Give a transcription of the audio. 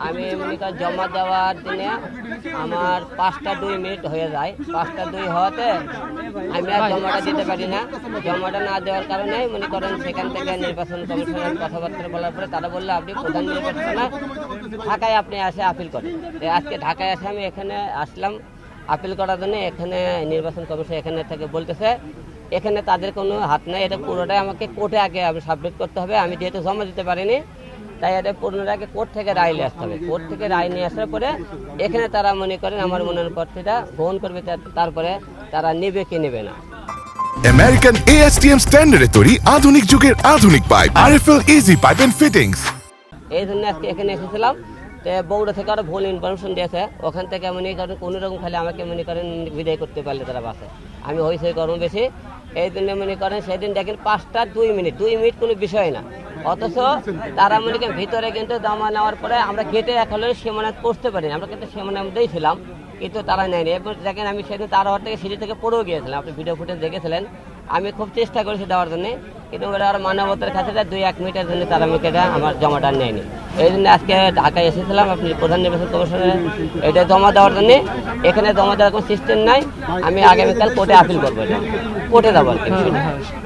আমি মনে করি জমা দেওয়ার দিনে আমার 5টা 2 মিনিট হয়ে যায়। 5টা 2 হওয়াতে আমি আর জমাটা দিতে পারি না। জমাটা না দেওয়ার কারণে মনে করেন সেখান থেকে নির্বাচন কমিশনের কথাবার্তা বলার পরে তারা বললো আপনি প্রধান নির্বাচনে ঢাকায় আপনি আসে আপিল করেন। আজকে ঢাকায় এসে আমি এখানে আসলাম আপিল করার জন্য। এখানে নির্বাচন কমিশন এখানে থেকে বলতেছে এখানে তাদের কোনো হাত নাই, এটা পুরোটাই আমাকে কোর্টে আগে সাবমিট করতে হবে। আমি যেহেতু জমা দিতে পারিনি তাই এটা পুনরায় কোর্ট থেকে রায় নিয়ে আসতে হবে। কোর্ট থেকে রায় নিয়ে আসার পরে এখানে তারা মনে করেন আমার মনোনয়নপত্রটা গ্রহণ করবে, তারপরে তারা নেবে কি নেবে না। আমেরিকান ASTM স্ট্যান্ডার্ডে তৈরি আধুনিক যুগের আধুনিক pipe RFL easy pipe and fittings. এই জন্য আজকে এখানে এসেছিলাম। তো বগুড়া থেকে আরো ভুল ইনফরমেশন দিয়েছে, ওখান থেকে মনে করেন কোনো রকম খালি আমাকে মনে করেন বিদায় করতে পারলে তারা বাসে। আমি হইসই গরম বেশি, এই জন্য মনে করেন সেদিন দেখেন 5টা 2 মিনিট, 2 মিনিট কোনো বিষয় না। অথচ তারা মনে করেন ভিতরে কিন্তু জমা নেওয়ার পরে আমরা গেটে এখন সীমানা করতে পারিনি, আমরা কিন্তু সীমানার মধ্যেই ছিলাম, কিন্তু তারা নেয়নি। এরপর দেখেন আমি সেদিন তার হওয়ার থেকে সিঁড়ি থেকে পড়েও গিয়েছিলাম, আপনি ভিডিও ফুটেজ দেখেছিলেন। আমি খুব চেষ্টা করেছি দেওয়ার জন্য, কিন্তু ওরা আর মানবতার কাছে 2-1 মিনিটের জন্য তারা আমাকে আমার জমাটা নেয়নি। এই জন্য আজকে ঢাকায় এসেছিলাম আপনি প্রধান নির্বাচন কমিশনের এটা জমা দেওয়ার জন্য। এখানে জমা দেওয়ার কোনো সিস্টেম নাই। আমি আগামীকাল কোর্টে আপিল করবো, এটা কোর্টে যাবো আর কি।